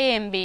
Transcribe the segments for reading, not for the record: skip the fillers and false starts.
AMB।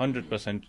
100%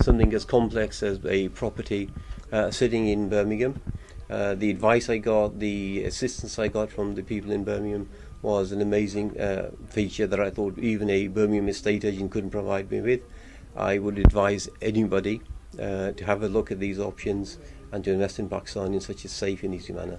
something as complex as a property sitting in Birmingham. The advice I got, the assistance I got from the people in Birmingham was an amazing feature that I thought even a Birmingham estate agent couldn't provide me with. I would advise anybody to have a look at these options and to invest in Pakistan in such a safe and easy manner.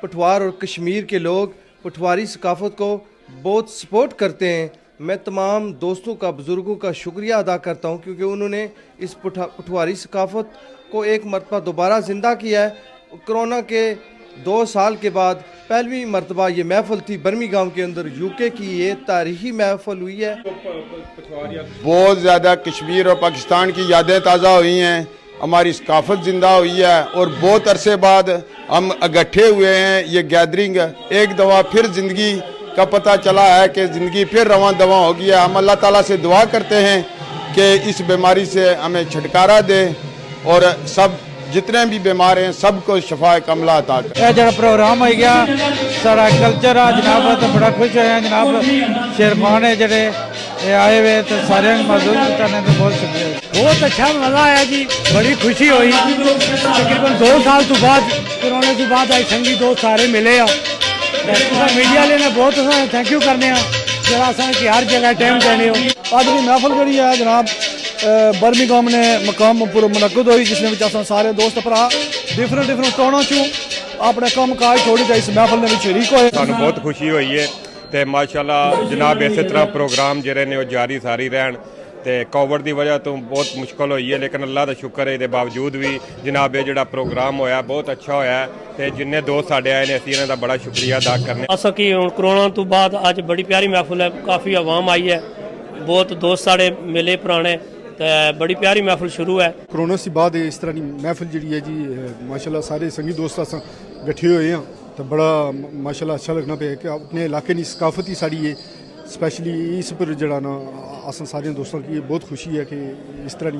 Pothohar اور کشمیر کے لوگ پٹھواری ثقافت کو بہت support کرتے ہیں. میں تمام دوستوں کا بزرگوں کا شکریہ ادا کرتا ہوں کیونکہ انہوں نے اس پٹھواری ثقافت کو ایک مرتبہ دوبارہ زندہ کیا ہے. کرونا کے 2 سال کے بعد پہلی مرتبہ یہ محفل تھی برمنگھم کے اندر. UK کی یہ تاریخی محفل ہوئی ہے. بہت زیادہ کشمیر اور پاکستان کی یادیں تازہ ہوئی ہیں, ہماری ثقافت زندہ ہوئی ہے اور بہت عرصے بعد ہم اکٹھے ہوئے ہیں. یہ گیدرنگ ایک دفعہ پھر زندگی کا پتہ چلا ہے کہ زندگی پھر رواں دواں ہو گیا. ہم اللہ تعالیٰ سے دعا کرتے ہیں کہ اس بیماری سے ہمیں چھٹکارا دے اور سب جتنے بھی بیمار ہیں سب کو شفا کاملہ عطا کرے. یہ جڑا پروگرام ہو گیا سارا کلچر ہے جناب, تو بڑا خوش ہوئے ہیں جناب. شیرخان ہے جڑے آئے ہوئے تو سارے موجود کرنے تو بہت شکریہ. بہت اچھا مزہ آیا جی, بڑی خوشی ہوئی. تقریباً 2 سال تو بعد کرونے کے بعد آئی سنگی دوست سارے ملے ہیں. میڈیا والے نے بہت تھینک یو کرنے ہیں جڑا کہ ہر جگہ ٹائم دینے ہو. اج کی محفل جڑی ہے جناب برمنگھم نے مقام پر منعقد ہوئی جس میں سارے دوست بھرا ڈفرنٹ ٹونوں چوں اپنے کام کاج چھوڑی تے اس محفل میں شریک ہوئے. سانو بہت خوشی ہوئی ہے تے ماشاءاللہ جناب اسی طرح پروگرام جڑے نے وہ جاری ساری رہن. تے کووڈ دی وجہ تو بہت مشکل ہوئی ہے لیکن اللہ دا شکر ہے دے باوجود بھی جناب یہ جڑا پروگرام ہویا بہت اچھا ہویا ہے. تے جن دوست ساڈے آئے نے اسی انہاں دا بڑا شکریہ ادا کرنے. ایسا کہ کرونا تو بعد اج بڑی پیاری محفل ہے, کافی عوام آئی ہے, بہت دوست ساڈے ملے پرانے, بڑی پیاری محفل شروع ہے. کرونا سے بعد اس طرح کی محفل جڑی ہے جی ماشاءاللہ سارے سنگی دوست اساں گٹھے ہوئے ہیں تو بڑا ماشاءاللہ اچھا لگنا پیا کہ اپنے علاقے کی ثقافت ہی ساری ہے اسپیشلی اس پر جڑا نا اساں سارے دوستوں کی بہت خوشی ہے کہ اس طرح کی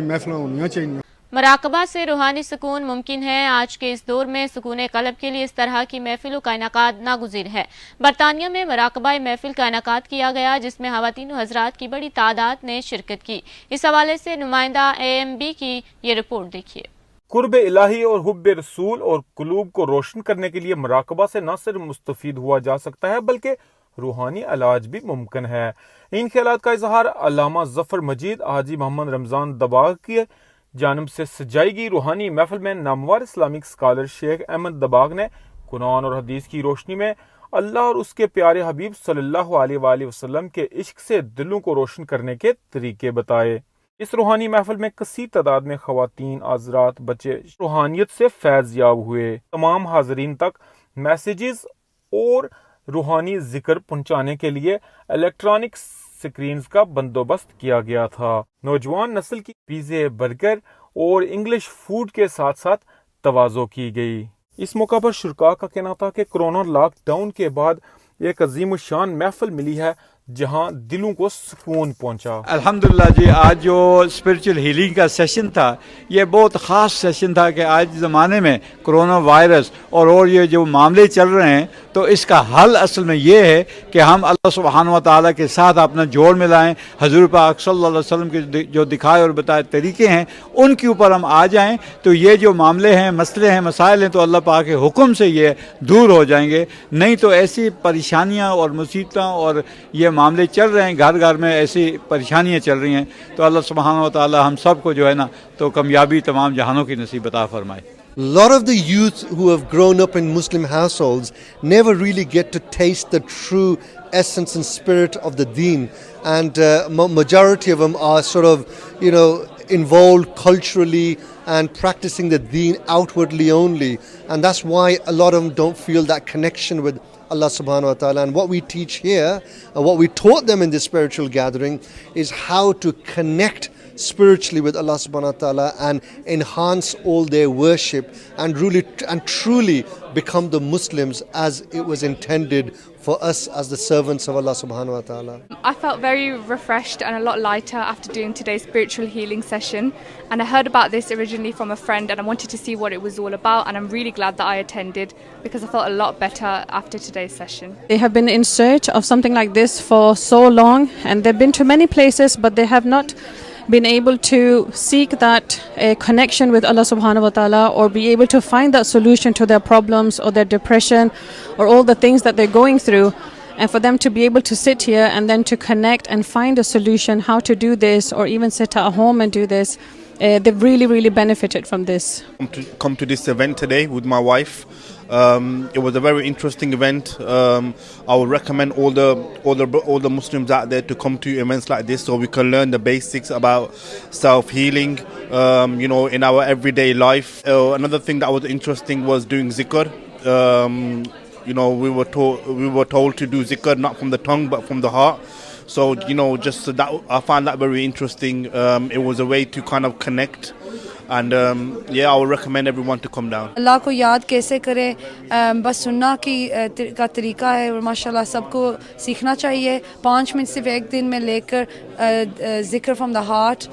محفلیں ہونی چاہیے. مراقبہ سے روحانی سکون ممکن ہے. آج کے اس دور میں سکون قلب کے لیے اس طرح کی محفلوں کا انعقاد ناگزیر ہے. برطانیہ میں مراقبہ محفل کا انعقاد کیا گیا جس میں خواتین و حضرات کی بڑی تعداد نے شرکت کی. اس حوالے سے نمائندہ AMB کی یہ رپورٹ دیکھیے. قرب الہی اور حب رسول اور قلوب کو روشن کرنے کے لیے مراقبہ سے نہ صرف مستفید ہوا جا سکتا ہے بلکہ روحانی علاج بھی ممکن ہے. ان خیالات کا اظہار علامہ ظفر مجید حاجی محمد رمضان دباغ کی جانب سے سجائی گئی روحانی محفل میں نامور اسلامک اسکالر شیخ احمد دباغ نے قرآن اور حدیث کی روشنی میں اللہ اور اس کے پیارے حبیب صلی اللہ علیہ وآلہ وسلم کے عشق سے دلوں کو روشن کرنے کے طریقے بتائے. اس روحانی محفل میں کثیر تعداد میں خواتین حضرات بچے روحانیت سے فیض یاب ہوئے. تمام حاضرین تک میسیجز اور روحانی ذکر پہنچانے کے لیے الیکٹرانک سکرینز کا بندوبست کیا گیا تھا. نوجوان نسل کی پیزے, برگر اور انگلش فوڈ کے ساتھ ساتھ توازو کی گئی. اس موقع پر شرکاء کا کہنا تھا کہ کرونا لاک ڈاؤن کے بعد ایک عظیم الشان محفل ملی ہے جہاں دلوں کو سکون پہنچا. الحمدللہ جی, آج جو اسپرچل ہیلنگ کا سیشن تھا یہ بہت خاص سیشن تھا کہ آج زمانے میں کرونا وائرس اور یہ جو معاملے چل رہے ہیں تو اس کا حل اصل میں یہ ہے کہ ہم اللہ سبحانہ و تعالیٰ کے ساتھ اپنا جوڑ ملائیں. حضور پاک صلی اللہ علیہ وسلم کے جو دکھائے اور بتائے طریقے ہیں ان کے اوپر ہم آ جائیں تو یہ جو معاملے ہیں, مسئلے ہیں, مسائل ہیں تو اللہ پاک کے حکم سے یہ دور ہو جائیں گے. نہیں تو ایسی پریشانیاں اور مصیبتیں اور یہ معاملے چل رہے ہیں, گھر گھر میں ایسی پریشانیاں چل رہی ہیں تو اللہ سبحانہ و تعالی ہم سب کو جو ہے نا تو کامیابی تمام جہانوں کی نصیب عطا فرمائے. A lot of the youth who have grown up in Muslim households never really get to taste the true essence and spirit of the deen, and majority of them are sort of, involved culturally and practicing the deen outwardly only, and that's why a lot of them don't feel that connection with Allah subhanahu wa ta'ala. And what we teach here, and what we taught them in this spiritual gathering, is how to connect spiritually with Allah subhanahu wa ta'ala and enhance all their worship and truly become the Muslims as it was intended for us as the servants of Allah subhanahu wa ta'ala. I felt very refreshed and a lot lighter after doing today's spiritual healing session, and I heard about this originally from a friend and I wanted to see what it was all about, and I'm really glad that I attended because I felt a lot better after today's session. They have been in search of something like this for so long, and they've been to many places but they have not been able to seek that connection with Allah subhanahu wa ta'ala or be able to find that solution to their problems or their depression or all the things that they're going through. And for them to be able to sit here and then to connect and find a solution how to do this, or even sit at home and do this, they've really benefited from this. Come to this event today with my wife. It was a very interesting event. I would recommend all the Muslims out there to come to events like this so we can learn the basics about self-healing, in our everyday life. Another thing that was interesting was doing zikr. We were told to do zikr not from the tongue but from the heart. So, just that, I found that very interesting. It was a way to kind of connect. And I would recommend everyone to come down. اللہ کو یاد کیسے کریں بس سننا کا طریقہ ہے اور ماشاءاللہ سب کو سیکھنا چاہیے 5 منٹ صرف ایک دن میں لے کر ذکر فرام دا ہارٹ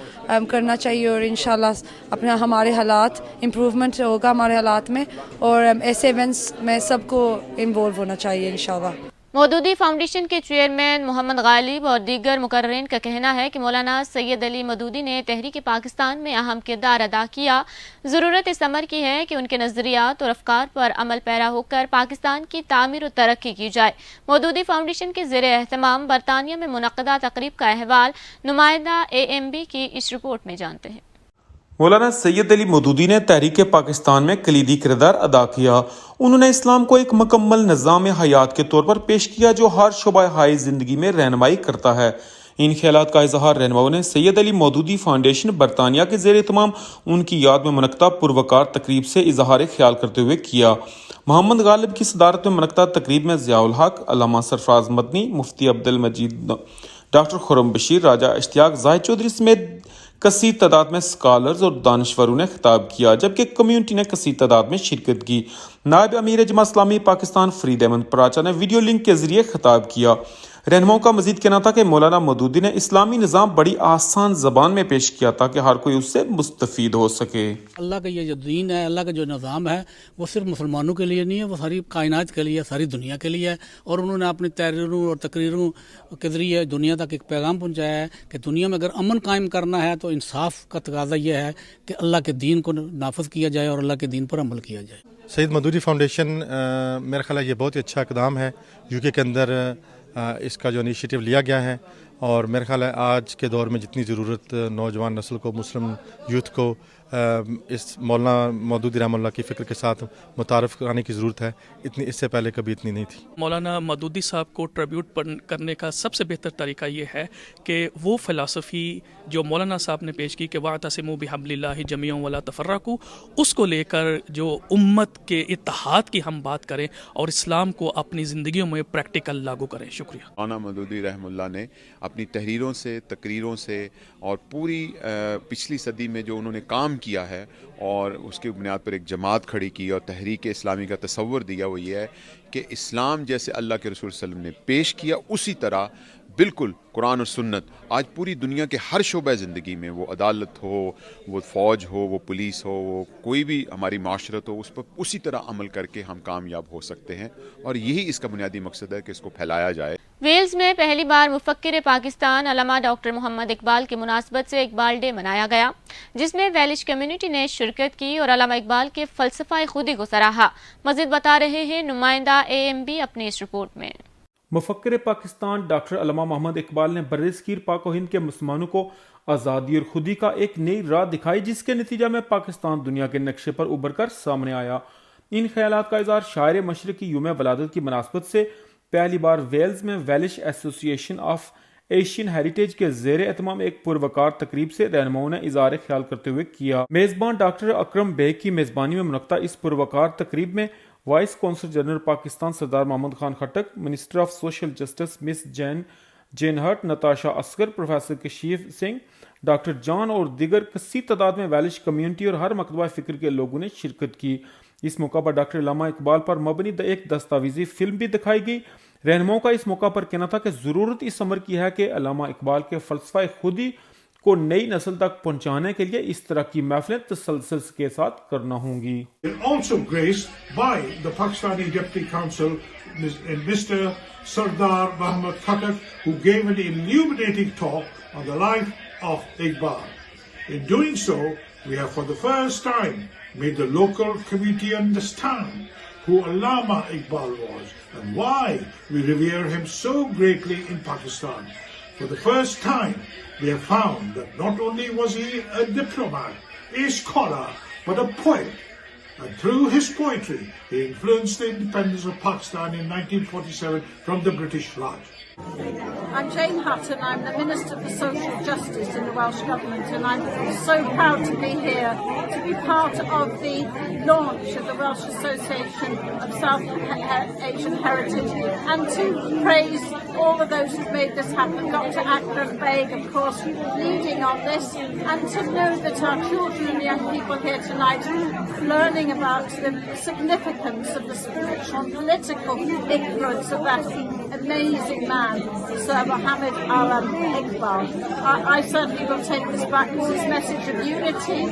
کرنا چاہیے اور انشاءاللہ اپنا ہمارے حالات امپروومنٹ ہوگا ہمارے حالات میں اور ایسے ایونٹس میں سب کو انوالو ہونا چاہیے انشاءاللہ. مودودی فاؤنڈیشن کے چیئرمین محمد غالب اور دیگر مقررین کا کہنا ہے کہ مولانا سید علی مودودی نے تحریک پاکستان میں اہم کردار ادا کیا. ضرورت اس امر کی ہے کہ ان کے نظریات اور افکار پر عمل پیرا ہو کر پاکستان کی تعمیر و ترقی کی جائے. مودودی فاؤنڈیشن کے زیر اہتمام برطانیہ میں منعقدہ تقریب کا احوال نمائندہ AMB کی اس رپورٹ میں جانتے ہیں. مولانا سید علی مودودی نے تحریک پاکستان میں کلیدی کردار ادا کیا. انہوں نے اسلام کو ایک مکمل نظام حیات کے طور پر پیش کیا جو ہر شعبہ ہائے زندگی میں رہنمائی کرتا ہے. ان خیالات کا اظہار رہنماؤں نے سید علی مودودی فاؤنڈیشن برطانیہ کے زیر اہتمام ان کی یاد میں منعقدہ پروقار تقریب سے اظہار خیال کرتے ہوئے کیا. محمد غالب کی صدارت میں منعقدہ تقریب میں ضیاء الحق، علامہ سرفراز مدنی، مفتی عبد المجید، ڈاکٹر خرم بشیر، راجہ اشتیاق زاہد چودھری سمیت کثیر تعداد میں اسکالرز اور دانشوروں نے خطاب کیا، جبکہ کمیونٹی نے کثیر تعداد میں شرکت کی. نائب امیر جماعت اسلامی پاکستان فرید احمد پراچا نے ویڈیو لنک کے ذریعے خطاب کیا. رہنماؤں کا مزید کہنا تھا کہ مولانا مودودی نے اسلامی نظام بڑی آسان زبان میں پیش کیا تاکہ ہر کوئی اس سے مستفید ہو سکے. اللہ کا یہ جو دین ہے، اللہ کا جو نظام ہے، وہ صرف مسلمانوں کے لیے نہیں ہے، وہ ساری کائنات کے لیے، ساری دنیا کے لیے ہے. اور انہوں نے اپنی تحریروں اور تقریروں کے ذریعے دنیا تک ایک پیغام پہنچایا ہے کہ دنیا میں اگر امن قائم کرنا ہے تو انصاف کا تقاضا یہ ہے کہ اللہ کے دین کو نافذ کیا جائے اور اللہ کے دین پر عمل کیا جائے. سید مدودی فاؤنڈیشن میرا خیال ہے یہ بہت ہی اچھا اقدام ہے. UK کے اندر اس کا جو انیشیٹو لیا گیا ہے اور میرا خیال ہے آج کے دور میں جتنی ضرورت نوجوان نسل کو، مسلم یوتھ کو اس مولانا مودودی رحمہ اللہ کی فکر کے ساتھ متعارف کرانے کی ضرورت ہے، اتنی اس سے پہلے کبھی اتنی نہیں تھی. مولانا مودودی صاحب کو ٹریبیوٹ کرنے کا سب سے بہتر طریقہ یہ ہے کہ وہ فلسفی جو مولانا صاحب نے پیش کی کہ وَاعْتَصِمُوا بِحَبْلِ اللَّهِ جَمِيعًا وَلَا تَفَرَّقُوا، اس کو لے کر جو امت کے اتحاد کی ہم بات کریں اور اسلام کو اپنی زندگیوں میں پریکٹیکل لاگو کریں. شکریہ. مولانا مودودی رحمہ اللہ نے اپنی تحریروں سے، تقریروں سے اور پوری پچھلی صدی میں جو انہوں نے کام کیا ہے اور اس کی بنیاد پر ایک جماعت کھڑی کی اور تحریک اسلامی کا تصور دیا، وہ یہ ہے کہ اسلام جیسے اللہ کے رسول صلی اللہ علیہ وسلم نے پیش کیا اسی طرح بالکل قرآن اور سنت آج پوری دنیا کے ہر شعبہ زندگی میں، وہ عدالت ہو، وہ فوج ہو، وہ پولیس ہو، وہ کوئی بھی ہماری معاشرت ہو، اس پر اسی طرح عمل کر کے ہم کامیاب ہو سکتے ہیں اور یہی اس کا بنیادی مقصد ہے کہ اس کو پھیلایا جائے. ویلز میں پہلی بار مفکر پاکستان علامہ ڈاکٹر محمد اقبال کی مناسبت سے اقبال ڈے منایا گیا، جس میں ویلش کمیونٹی نے شرکت کی اور علامہ اقبال کے فلسفہ خودی کو سراہا. مزید بتا رہے ہیں نمائندہ AMB اپنی اس رپورٹ میں. مفکر پاکستان ڈاکٹر علامہ محمد اقبال نے برصغیر پاک و ہند کے مسلمانوں کو آزادی اور خودی کا ایک نئی راہ دکھائی، جس کے نتیجہ میں پاکستان دنیا کے نقشے پر ابھر کر سامنے آیا. ان خیالات کا اظہار شاعر مشرق کی یوم ولادت کی مناسبت سے پہلی بار ویلز میں ویلش ایسوسی ایشن آف ایشین ہیریٹیج کے زیر اہتمام ایک پروقار تقریب سے رہنماؤں نے اظہار خیال کرتے ہوئے کیا. میزبان ڈاکٹر اکرم بیگ کی میزبانی میں منعقدہ اس پروقار تقریب میں voice council general Pakistan Sardar Muhammad Khan Khattak, minister of social justice miss Jane Hutt, Natasha Asghar, professor Kashif Singh, doctor John اور دیگر کثیر تعداد میں ویلش کمیونٹی اور ہر مکتبہ فکر کے لوگوں نے شرکت کی. اس موقع پر ڈاکٹر علامہ اقبال پر مبنی ایک دستاویزی فلم بھی دکھائی گئی. رہنماؤں کا اس موقع پر کہنا تھا کہ ضرورت اس امر کی ہے کہ علامہ اقبال کے فلسفہ خودی کو نئی نسل تک پہنچانے کے لیے اس طرح کی محفلیں تسلسل کے ساتھ کرنا ہوں گی. Also graced by the Pakistani Deputy Council, Mr. Sardar Muhammad Khattak, who gave an illuminating talk on the life of Iqbal. In doing so, we have for the first time made the local community understand who ALLAMA Iqbal was and why we revere him so greatly in Pakistan. For the first time, we have found that not only was he a diplomat, a scholar, but a poet. And through his poetry, he influenced the independence of Pakistan in 1947 from the British Raj. I'm Jane Hutton. I'm the Minister for Social Justice in the Welsh Government, and I'm so proud to be here to be part of the launch of the Welsh Association of South Asian Heritage and to praise all of those who've made this happen. Dr. Akram Beg, of course, leading on this, and to know that our children and young people here tonight learning about the significance of the spiritual and political influence of that amazing man, Sir Mohammed ALLAMA Iqbal. I certainly will take this back as his message of unity,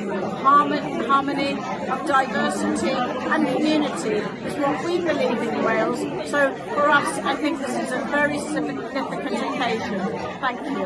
harmony, of diversity and community is what we believe in Wales. So for us, I think this is a very significant occasion. Thank you.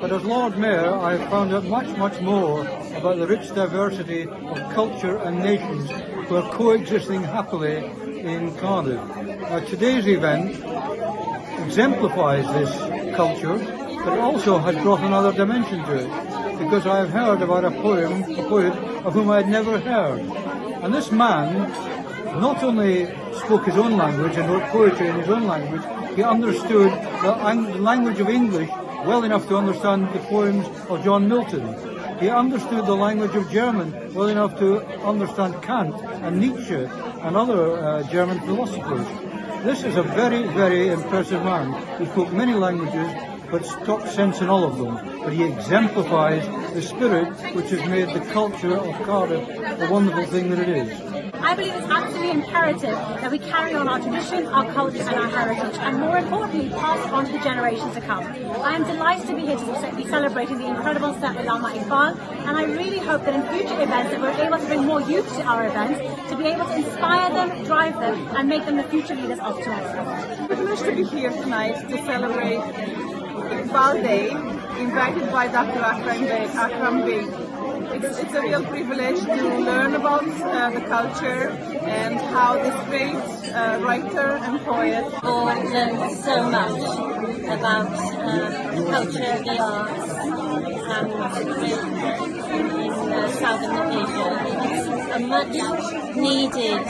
But as Lord Mayor, I have found out much more about the rich diversity of culture and nations who are coexisting happily in Cardiff. Today's event exemplifies this culture, but also has brought another dimension to it, because I have heard about a poet of whom I had never heard. And this man not only spoke his own language and wrote poetry in his own language, he understood the language of English well enough to understand the poems of John Milton. He understood the language of German well enough to understand Kant and Nietzsche and other German philosophers. This is a very, very impressive man. He spoke many languages, but stock sense in all of them. But he exemplifies the spirit which has made the culture of Cardiff the wonderful thing that it is. I believe it's absolutely imperative that we carry on our tradition, our culture and our heritage, and more importantly, pass it on to the generations to come. I am delighted to be here to be celebrating the incredible set with ALLAMA Iqbal, and I really hope that in future events that we're able to bring more youth to our events, to be able to inspire them, drive them, and make them the future leaders of tomorrow. I'm privileged to be here tonight to celebrate Iqbal Day, invited by Dr. Akram Beg. It's a real privilege to learn about the culture and how this great writer and poet learned so much about the culture, the arts, in Southern Asia. It's a much needed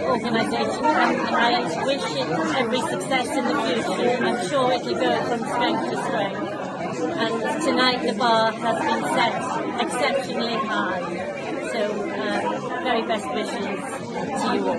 organisation, and I wish it every success in the future. I'm sure it will go from strength to strength. And tonight the bar has been set exceptionally high. So very best wishes to you all.